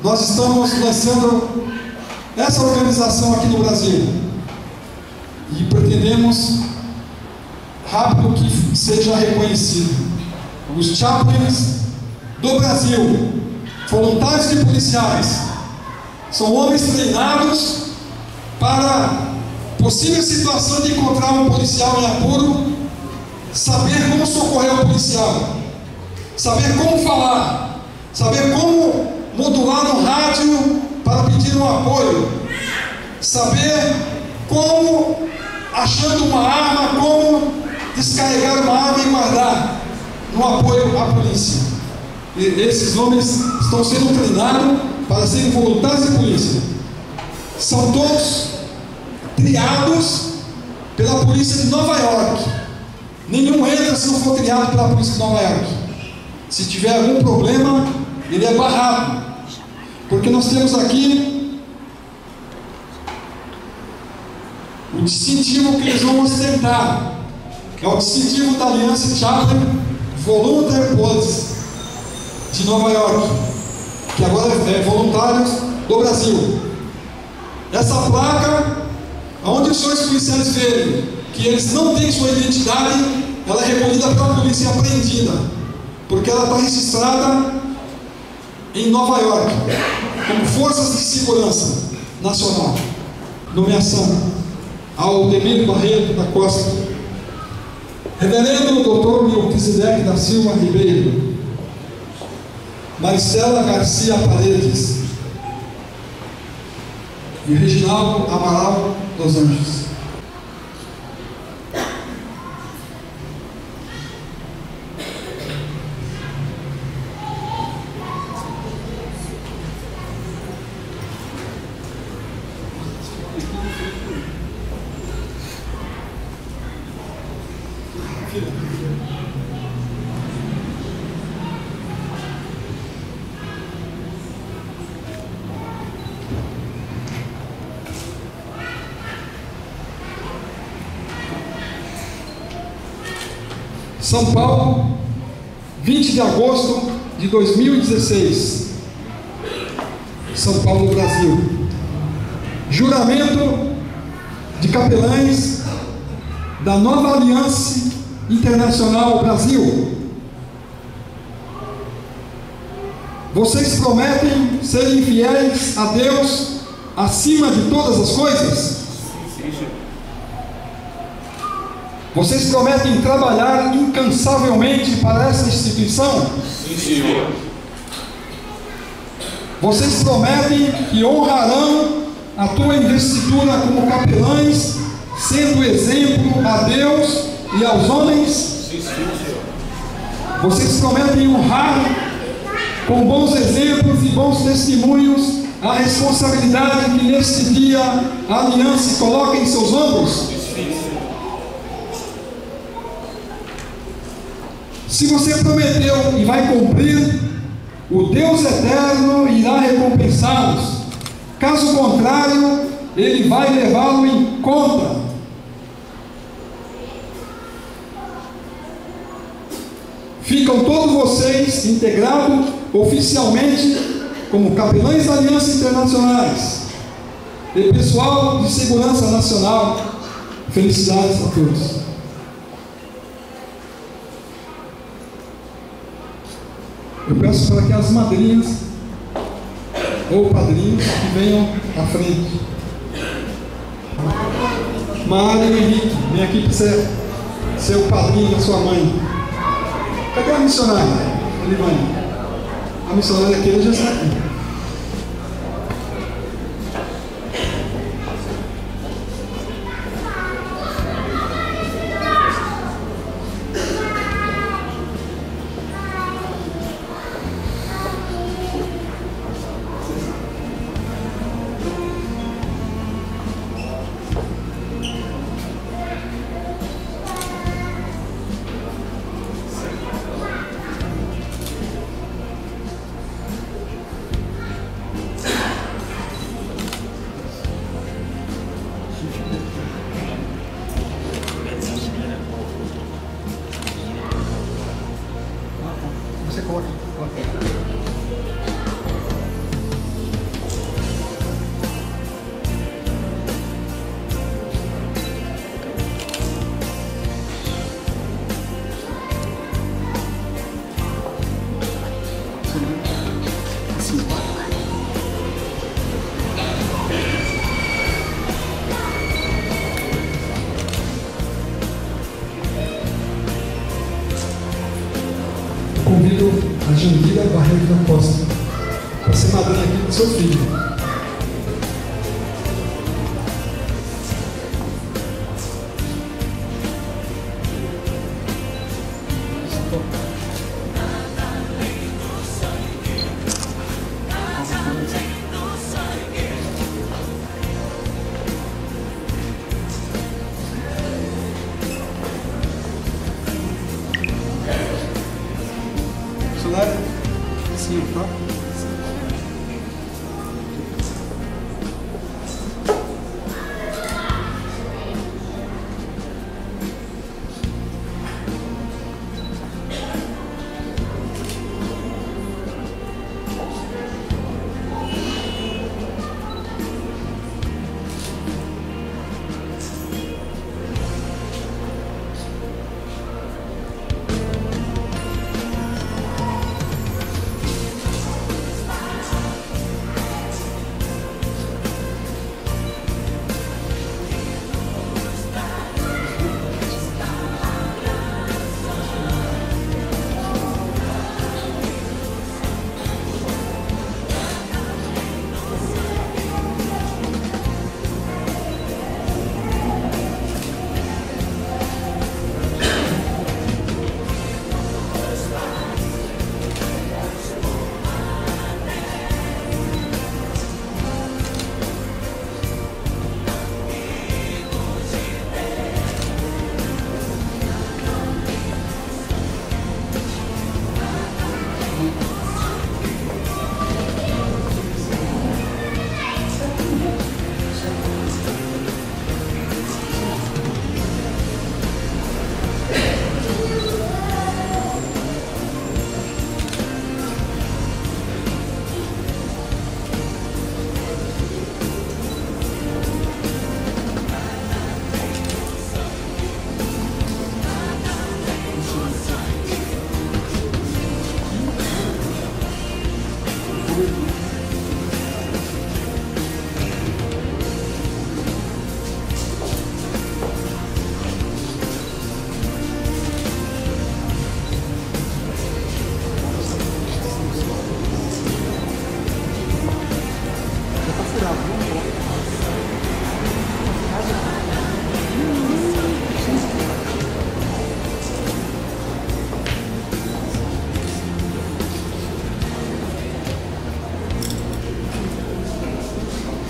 nós estamos lançando essa organização aqui no Brasil e pretendemos rápido que seja reconhecido. Os chaplains do Brasil, voluntários e policiais, são homens treinados para possível situação de encontrar um policial em apuro, saber como socorrer o policial, saber como falar, saber como modular no rádio para pedir um apoio, saber como, achando uma arma, como descarregar uma arma e guardar no apoio à polícia. E esses homens estão sendo treinados para serem voluntários de polícia. São todos triados pela polícia de Nova York. Nenhum entra se não for triado pela polícia de Nova York. Se tiver algum problema, ele é barrado. Porque nós temos aqui o distintivo que eles vão ostentar. É o distintivo da Aliança Chaplain Volunteer Police de Nova York, que agora é voluntários do Brasil. Essa placa, onde os senhores policiais verem que eles não têm sua identidade, ela é recolhida pela polícia e apreendida, porque ela está registrada em Nova York como Forças de Segurança Nacional. Nomeação: Aldemir Barreto da Costa, Reverendo Dr. Melquisedeque da Silva Ribeiro, Maricela Garcia Paredes e Reginaldo Amaral dos Anjos. São Paulo, 20 de agosto de 2016. São Paulo, Brasil. Juramento de capelães da Nova Aliança Internacional Brasil. Vocês prometem serem fiéis a Deus acima de todas as coisas? Vocês prometem trabalhar incansavelmente para essa instituição? Sim, senhor. Vocês prometem que honrarão a tua investidura como capelães, sendo exemplo a Deus e aos homens? Sim, senhor. Vocês prometem honrar com bons exemplos e bons testemunhos a responsabilidade que neste dia a aliança coloca em seus ombros? Se você prometeu e vai cumprir, o Deus eterno irá recompensá-los. Caso contrário, Ele vai levá-lo em conta. Ficam todos vocês integrados oficialmente como capelães da Aliança Internacionais e pessoal de segurança nacional. Felicidades a todos. Eu peço para que as madrinhas ou padrinhos que venham à frente. Mário e Henrique, vem aqui para ser o padrinho da sua mãe. Cadê a missionária? Ali, mãe. A missionária aqui já está aqui. convido a Jandira Barreto da Costa para ser madrinha aqui do seu filho. Sim, tá?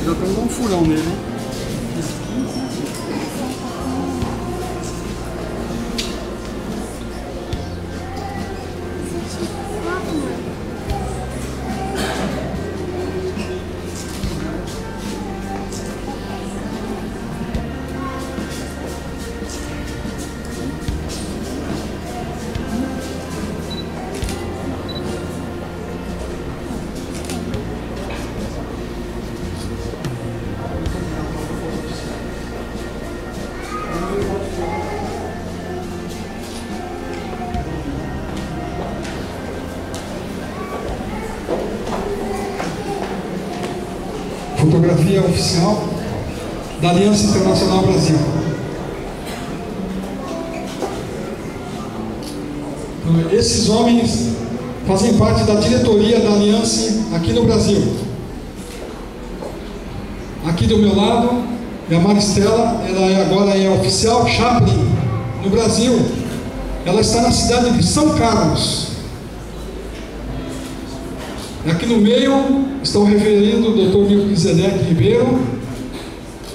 Já estamos dando um furão nele, hein? Fotografia oficial da Aliança Internacional Brasil. Então, esses homens fazem parte da diretoria da Aliança aqui no Brasil. Aqui do meu lado é a Maristela, ela agora é oficial Chaplin no Brasil. Ela está na cidade de São Carlos. Aqui no meio está o reverendo Dr. Melquisedeque Ribeiro,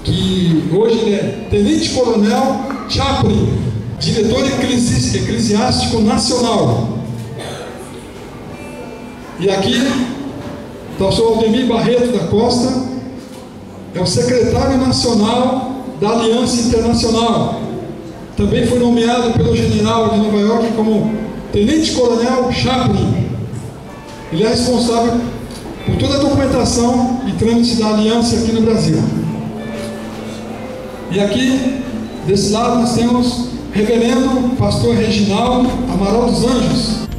que hoje ele é tenente-coronel Chaplin, diretor eclesiástico nacional. E aqui está o senhor Aldemir Barreto da Costa, é o secretário nacional da Aliança Internacional. Também foi nomeado pelo general de Nova York como tenente-coronel Chaplin. Ele é responsável por toda a documentação e trâmite da Aliança aqui no Brasil. E aqui, desse lado, nós temos Reverendo Pastor Reginaldo Amaral dos Anjos.